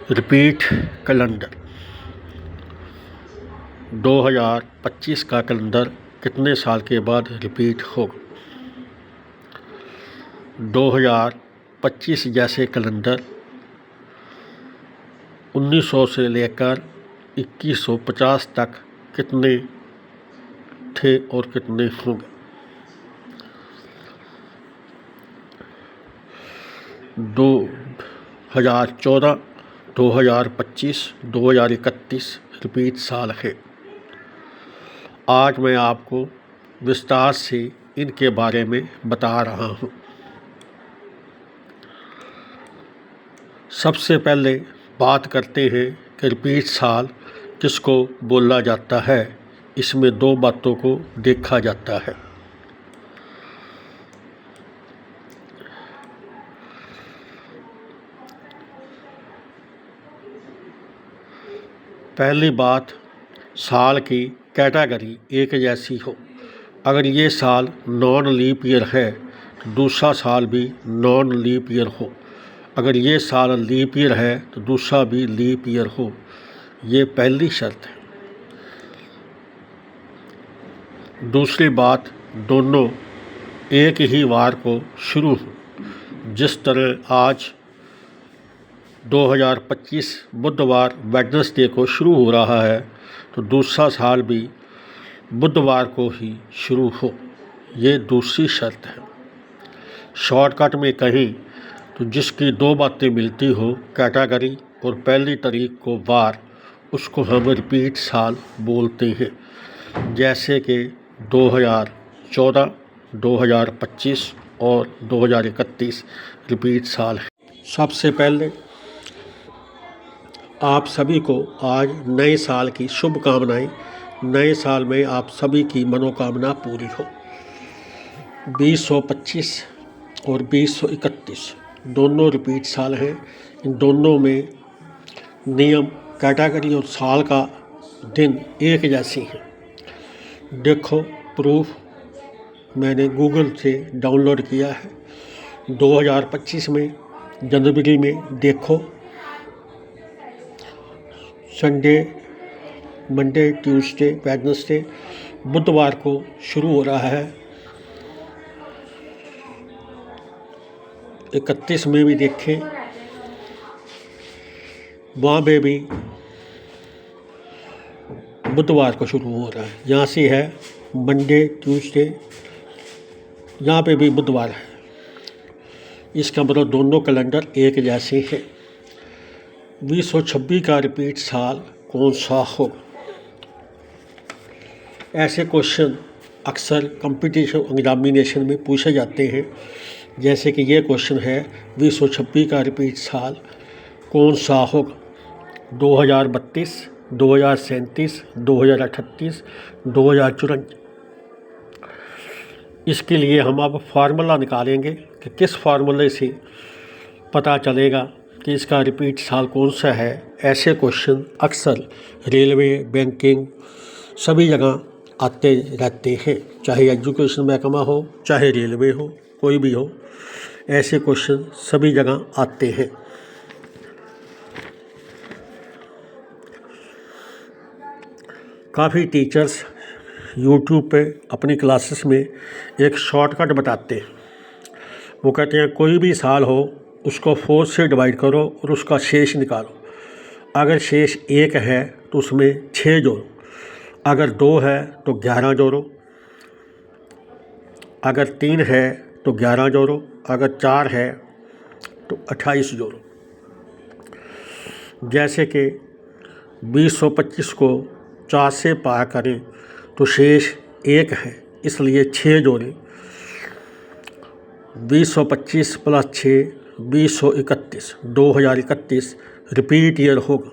Repeat calendar 2025 का calendar कितने साल के बाद रिपीट होगा। 2025 जैसे कैलेंडर 1900 से लेकर 2150 तक कितने थे और कितने होंगे। 2014, 2025, 2031 रिपीट साल है। आज मैं आपको विस्तार से इनके बारे में बता रहा हूँ। सबसे पहले बात करते हैं कि रिपीट साल किसको बोला जाता है। इसमें दो बातों को देखा जाता है। पहली बात, साल की कैटेगरी एक जैसी हो। अगर ये साल नॉन लीप ईयर है तो दूसरा साल भी नॉन लीप ईयर हो। अगर ये साल लीप ईयर है तो दूसरा भी लीप ईयर हो। ये पहली शर्त है। दूसरी बात, दोनों एक ही वार को शुरू हो। जिस तरह आज 2025 बुधवार वेडनेसडे को शुरू हो रहा है तो दूसरा साल भी बुधवार को ही शुरू हो। ये दूसरी शर्त है। शॉर्टकट में कहीं तो जिसकी दो बातें मिलती हो, कैटेगरी और पहली तारीख को वार, उसको हम रिपीट साल बोलते हैं। जैसे कि 2014, 2025 और 2031 रिपीट साल है। सबसे पहले आप सभी को आज नए साल की शुभकामनाएं। नए साल में आप सभी की मनोकामना पूरी हो। 2025 और 2031 दोनों रिपीट साल हैं। इन दोनों में नियम, कैटेगरी और साल का दिन एक जैसी हैं। देखो, प्रूफ मैंने गूगल से डाउनलोड किया है। 2025 में जनवरी में देखो, संडे, मंडे, ट्यूसडे, वेडनेसडे, बुधवार को शुरू हो रहा है। 31 में भी देखें, वहाँ पे भी बुधवार को शुरू हो रहा है। यहाँ से है मंडे, ट्यूसडे, यहाँ पे भी बुधवार है। इसका मतलब दोनों कैलेंडर एक जैसे हैं। 2026 का रिपीट साल कौन सा हो। ऐसे क्वेश्चन अक्सर कंपटीशन एग्जामिनेशन में पूछे जाते हैं। जैसे कि ये क्वेश्चन है, 2026 का रिपीट साल कौन सा होगा। 2032, 2037, 2038, 2054। इसके लिए हम अब फार्मूला निकालेंगे कि किस फार्मूले से पता चलेगा कि इसका रिपीट साल कौन सा है। ऐसे क्वेश्चन अक्सर रेलवे, बैंकिंग सभी जगह आते रहते हैं। चाहे एजुकेशन महकमा हो, चाहे रेलवे हो, कोई भी हो, ऐसे क्वेश्चन सभी जगह आते हैं। काफ़ी टीचर्स यूट्यूब पे अपनी क्लासेस में एक शॉर्टकट बताते हैं। वो कहते हैं कोई भी साल हो उसको 4 से डिवाइड करो और उसका शेष निकालो। अगर शेष 1 है तो उसमें 6 जोड़ो। अगर 2 है तो 11 जोड़ो। अगर 3 है तो 11 जोड़ो। अगर 4 है तो 28 जोड़ो। जैसे कि 2025 को 4 से पार करें तो शेष 1 है, इसलिए 6 जोड़ें। 2025 प्लस 6, 2031, 2031 रिपीट ईयर होगा।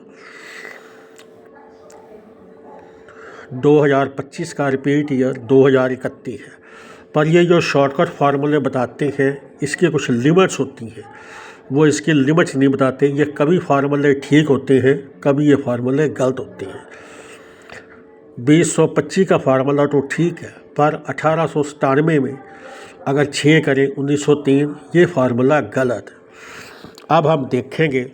2025 का रिपीट ईयर 2031 है। पर ये जो शॉर्टकट फार्मूले बताते हैं, इसकी कुछ लिमिट्स होती हैं। वो इसकी लिमिट्स नहीं बताते। ये कभी फार्मूले ठीक होते हैं, कभी ये फार्मूले गलत होते हैं। 2025 का फार्मूला तो ठीक है, पर 1897 में अगर 6 करें 1903, ये फार्मूला गलत है। अब हम देखेंगे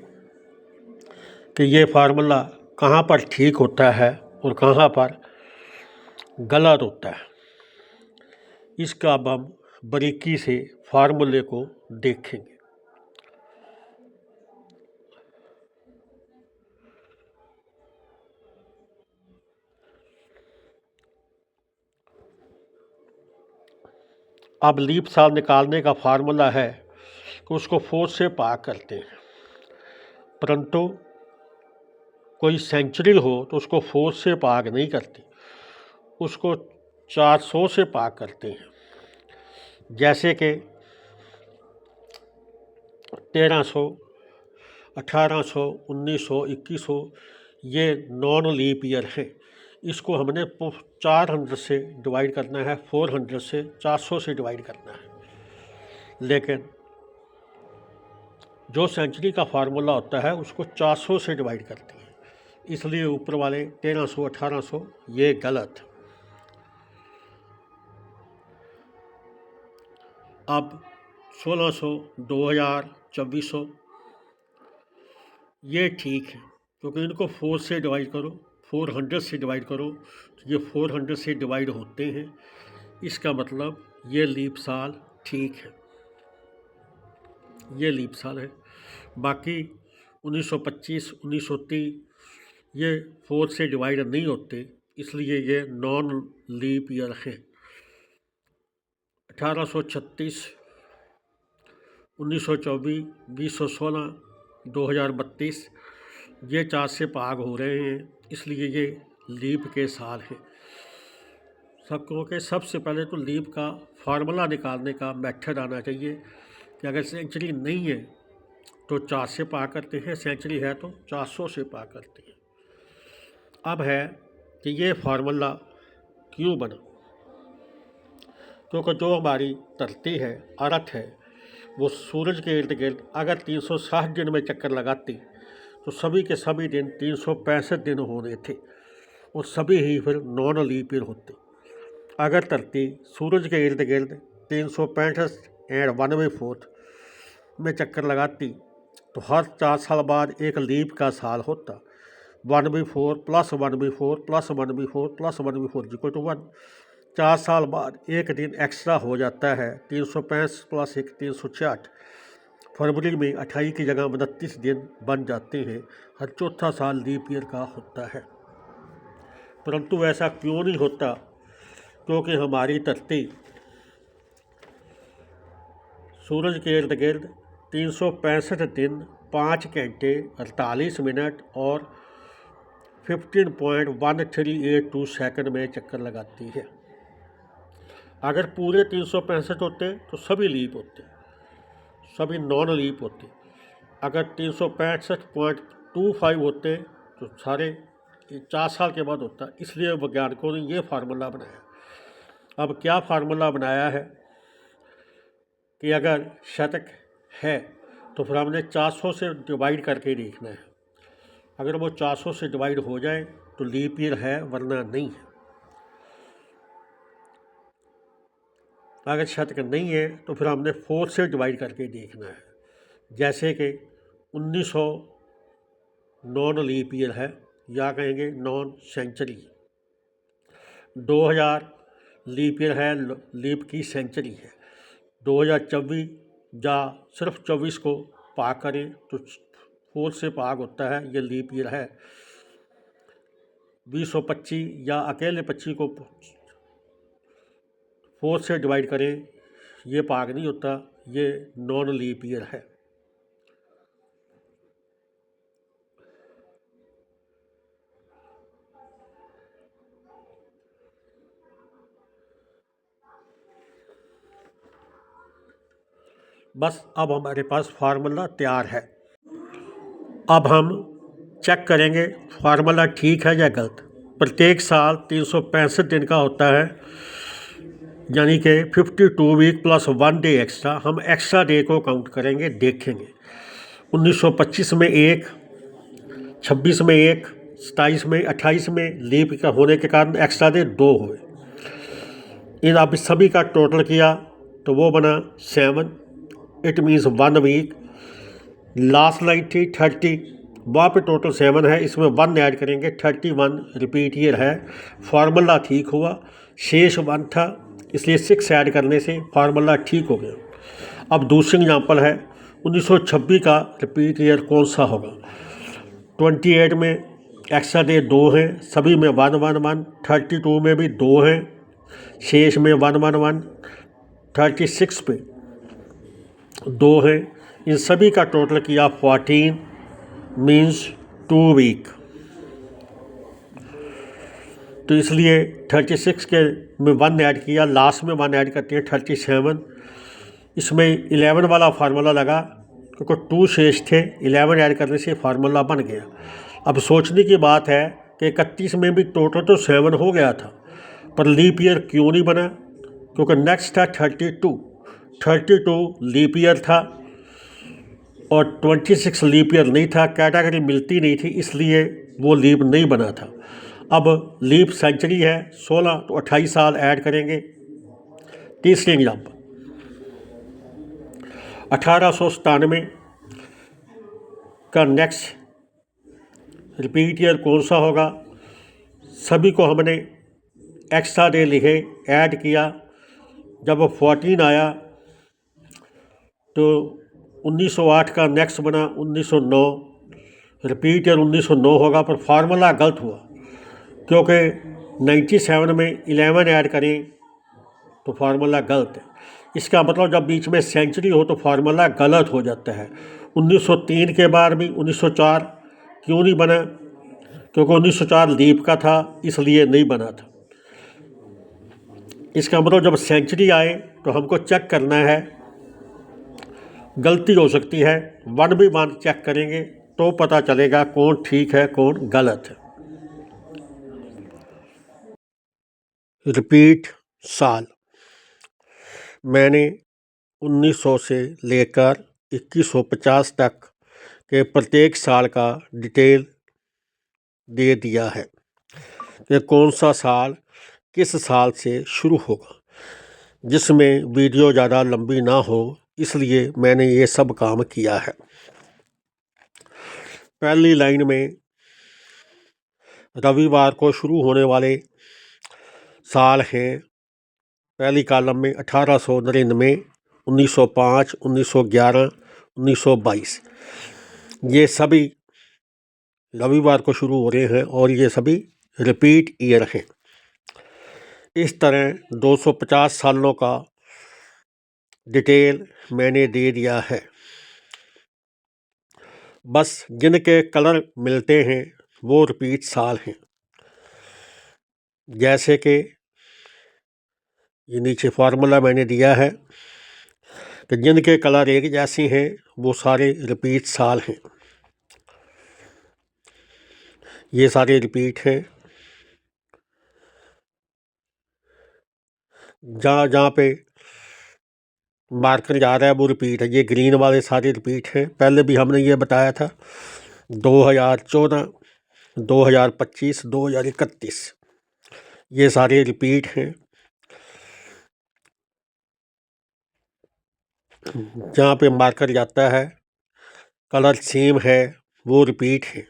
कि ये फार्मूला कहाँ पर ठीक होता है और कहाँ पर गलत होता है। इसका अब हम बारीकी से फार्मूले को देखेंगे। अब लीप साल निकालने का फार्मूला है कि उसको 4 से भाग करते हैं, परंतु कोई सेंचुरी हो तो उसको 4 से भाग नहीं करते, उसको 400 से भाग करते हैं। जैसे कि 1300, 1800, 1900, 2100 ये नॉन लीप ईयर है। इसको हमने 400 से डिवाइड करना है, 400 से 400 से डिवाइड करना है। लेकिन जो सेंचुरी का फार्मूला होता है उसको 400 से डिवाइड करती है, इसलिए ऊपर वाले 1300, 1800 ये गलत। अब 1600, 2000, 2400 ये ठीक है, क्योंकि इनको 4 से डिवाइड करो, 400 से डिवाइड करो तो ये 400 से डिवाइड होते हैं। इसका मतलब ये लीप साल ठीक है, ये लीप साल है। बाकी 1925, 1930 ये 4 से डिवाइड नहीं होते, इसलिए ये नॉन लीप ईयर है। 1836, 1924, 2016, 2032 ये 4 से भाग हो रहे हैं, इसलिए ये लीप के साल हैं। क्योंकि सबसे पहले तो लीप का फार्मूला निकालने का मेथड आना चाहिए कि अगर सेंचुरी नहीं है तो 4 से भाग करते हैं, सेंचुरी है तो 400 से भाग करते हैं। अब है कि ये फार्मूला क्यों बना, क्योंकि जो हमारी धरती है, अर्थ है, वो सूरज के इर्द गिर्द अगर 360 दिन में चक्कर लगाती तो सभी के सभी दिन 365 दिन होने थे और सभी ही फिर नॉन लीप ईयर होते। अगर धरती सूरज के इर्द गिर्द 365 एंड 1/4 में चक्कर लगाती तो हर 4 साल बाद एक लीप का साल होता। 1/4 plus 1/4 plus 1/4 plus 1/4 equal to 1। 4 साल बाद एक दिन एक्स्ट्रा हो जाता है, 365 प्लस 1 366। फरवरी में 28 की जगह 29 दिन बन जाते हैं। हर चौथा साल लीप ईयर का होता है। परंतु ऐसा क्यों नहीं होता, क्योंकि हमारी धरती सूरज के इर्द गिर्द 365 दिन 5 घंटे 48 मिनट और 15.1382 सेकंड में चक्कर लगाती है। अगर पूरे 365 होते तो सभी लीप होते, सभी नॉन लीप होते। अगर 365.25 होते तो सारे 4 साल के बाद होता। इसलिए वैज्ञानिकों ने ये फार्मूला बनाया। अब क्या फार्मूला बनाया है कि अगर शतक है तो फिर हमने 400 से डिवाइड करके देखना है। अगर वो 400 से डिवाइड हो जाए तो लीप ईयर है, वरना नहीं है। अगर शतक नहीं है तो फिर हमने 4 से डिवाइड करके देखना है। जैसे कि 1900 नॉन लीप ईयर है, या कहेंगे नॉन सेंचुरी। 2000 लीप ईयर है, लीप की सेंचुरी है। 2024 या सिर्फ 24 को भाग करें तो 4 से भाग होता है, ये लीप ईयर है। 2025 या अकेले 25 को 4 से डिवाइड करें, ये भाग नहीं होता, ये नॉन लीप ईयर है। बस अब हमारे पास फार्मूला तैयार है। अब हम चेक करेंगे फार्मूला ठीक है या गलत। प्रत्येक साल 365 दिन का होता है, यानी कि 52 वीक प्लस 1 डे एक्स्ट्रा। हम एक्स्ट्रा डे को काउंट करेंगे, देखेंगे। 1925 में 1, 26 में 1, 27 में, 28 में लीप का होने के कारण एक्स्ट्रा डे 2 हुए। इन आप सभी का टोटल किया तो वो बना 7। It means 1 week. Last line थी 30 वहाँ पे टोटल 7 है, इसमें 1 ऐड करेंगे 31 रिपीट ईयर है, फार्मूला ठीक हुआ। शेष 1 था, इसलिए 6 ऐड करने से फार्मूला ठीक हो गया। अब दूसरी एग्जांपल है 1926 का रिपीट ईयर कौन सा होगा। 28 में एक्स्ट्रा डे 2 हैं, सभी में 1 1 1, 32 में भी 2 हैं, शेष में 1 1 1, 36 पे 2 हैं, इन सभी का टोटल किया 14 मीन्स 2 वीक। तो इसलिए 36 के में 1 ऐड किया, लास्ट में 1 ऐड करते हैं 37। इसमें 11 वाला फार्मूला लगा क्योंकि 2 शेष थे, 11 ऐड करने से फार्मूला बन गया। अब सोचने की बात है कि 31 में भी टोटल तो 7 हो गया था, पर लीप ईयर क्यों नहीं बना, क्योंकि नेक्स्ट था 32 लीप ईयर था और 26 लीप ईयर नहीं था, कैटेगरी मिलती नहीं थी, इसलिए वो लीप नहीं बना था। अब लीप सेंचुरी है 16, तो 28 साल ऐड करेंगे। तीसरी एग्जाम्पल 1897 का नेक्स्ट रिपीट ईयर कौन सा होगा। सभी को हमने एक्स्ट्रा डे लिखे, ऐड किया, जब 14 आया तो 1908 का नेक्स्ट बना 1909, रिपीट ईयर 1909 होगा, पर फार्मूला गलत हुआ क्योंकि 97 में 11 ऐड करें तो फार्मूला गलत है। इसका मतलब जब बीच में सेंचुरी हो तो फार्मूला गलत हो जाता है। 1903 के बाद भी 1904 क्यों नहीं बना, क्योंकि 1904 लीप का था, इसलिए नहीं बना था। इसका मतलब जब सेंचुरी आए तो हमको चेक करना है, गलती हो सकती है, 1 भी 1 चेक करेंगे तो पता चलेगा कौन ठीक है कौन गलत है। रिपीट साल मैंने 1900 से लेकर 2150 तक के प्रत्येक साल का डिटेल दे दिया है कि कौन सा साल किस साल से शुरू होगा, जिसमें वीडियो ज़्यादा लंबी ना हो, इसलिए मैंने ये सब काम किया है। पहली लाइन में रविवार को शुरू होने वाले साल हैं। पहली कॉलम में 1899, 1905, 1911, 1922, ये सभी रविवार को शुरू हो रहे हैं और ये सभी रिपीट ईयर हैं। इस तरह 250 सालों का डिटेल मैंने दे दिया है। बस जिनके कलर मिलते हैं वो रिपीट साल हैं। जैसे कि ये नीचे फार्मूला मैंने दिया है कि जिनके कलर एक जैसे हैं वो सारे रिपीट साल हैं। ये सारे रिपीट हैं। जहाँ जहाँ पे मार्कर जा रहा है वो रिपीट है। ये ग्रीन वाले सारे रिपीट हैं। पहले भी हमने ये बताया था 2014, 2025, 2031, ये सारे रिपीट हैं। जहाँ पे मार्कर जाता है कलर सेम है वो रिपीट है।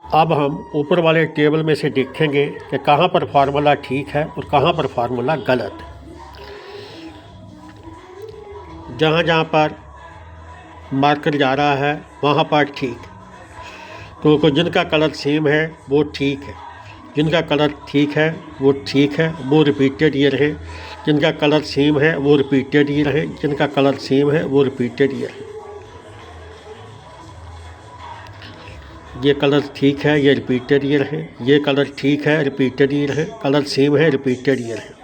अब हम ऊपर वाले टेबल में से देखेंगे कि कहाँ पर फार्मूला ठीक है और कहाँ पर फार्मूला गलत है। जहाँ जहाँ पर मार्कर जा रहा है वहाँ पर ठीक, क्योंकि जिनका कलर सेम है वो ठीक है, जिनका कलर ठीक है वो ठीक है, वो रिपीटेड ईयर है। जिनका कलर सेम है वो रिपीटेड ईयर है, जिनका कलर सेम है वो रिपीटेड ईयर है। ये कलर ठीक है, ये रिपीटेड ईयर है। ये कलर ठीक है, रिपीटेड ईयर है। कलर सेम है, रिपीटेड ईयर है।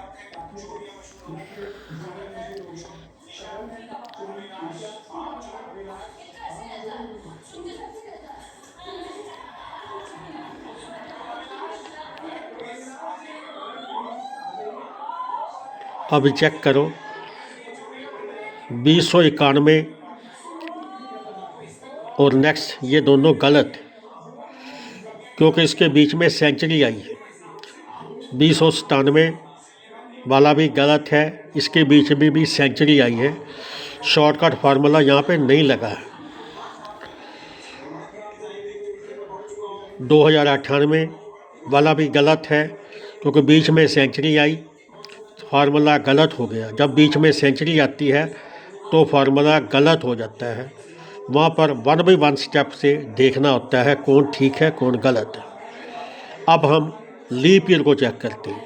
अब चेक करो 2091 और नेक्स्ट ये दोनों गलत, क्योंकि इसके बीच में सेंचुरी आई है। 2097 वाला भी गलत है, इसके बीच में भी सेंचुरी आई है, शॉर्टकट फार्मूला यहाँ पे नहीं लगा है। 2098 वाला भी गलत है, क्योंकि बीच में सेंचुरी आई, फार्मूला गलत हो गया। जब बीच में सेंचुरी आती है तो फार्मूला गलत हो जाता है, वहाँ पर 1 बाई 1 स्टेप से देखना होता है कौन ठीक है कौन गलत है। अब हम लीप ईयर को चेक करते हैं।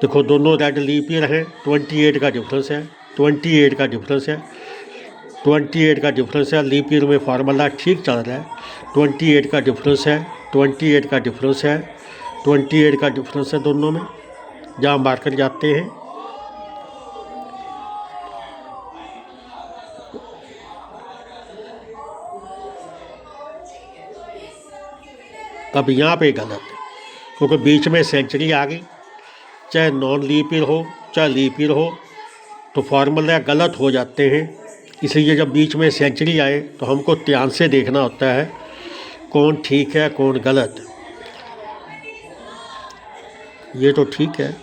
देखो दोनों रेड लीप ईयर हैं, 28 का डिफरेंस है, 28 का डिफरेंस है, 28 का डिफरेंस है। लीप ईयर में फार्मूला ठीक चल रहा है, 28 का डिफरेंस है, 28 का डिफरेंस है, 28 का डिफरेंस है दोनों में। जहाँ मार्कर जाते हैं अब यहाँ पे गलत है, क्योंकि बीच में सेंचुरी आ गई, चाहे नॉन लीप ईयर हो चाहे लीप ईयर हो, तो फार्मूला गलत हो जाते हैं। इसलिए जब बीच में सेंचुरी आए तो हमको ध्यान से देखना होता है कौन ठीक है कौन गलत। ये तो ठीक है,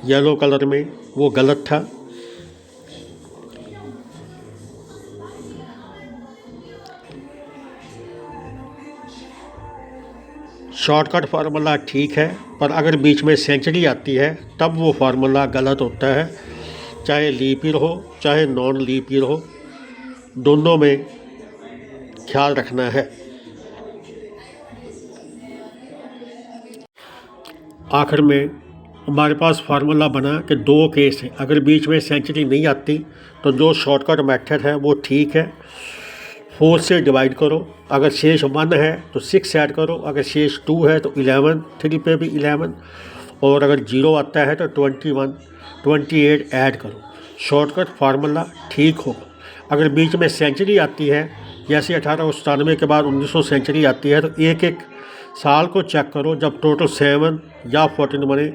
येलो कलर में वो गलत था। शॉर्टकट फार्मूला ठीक है, पर अगर बीच में सेंचुरी आती है तब वो फार्मूला गलत होता है, चाहे लीप ईयर हो चाहे नॉन लीप ईयर हो, दोनों में ख्याल रखना है। आखिर में हमारे पास फार्मूला बना कि 2 केस है, अगर बीच में सेंचुरी नहीं आती तो जो शॉर्टकट मेथड है वो ठीक है, 4 से डिवाइड करो, अगर शेष 1 है तो 6 ऐड करो, अगर शेष 2 है तो 11, 3 पे भी 11, और अगर 0 आता है तो 21, 28 ऐड करो। शॉर्टकट फार्मूला ठीक होगा। अगर बीच में सेंचुरी आती है, जैसे 1897 के बाद 1900 सेंचुरी आती है, तो एक एक साल को चेक करो, जब टोटल 7 या 14 बने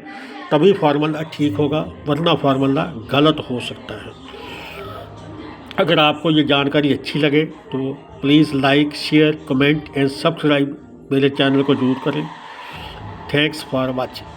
तभी फार्मूला ठीक होगा, वरना फार्मूला गलत हो सकता है। अगर आपको ये जानकारी अच्छी लगे तो please like, share, comment and subscribe मेरे चैनल को जरूर करें। Thanks for watching.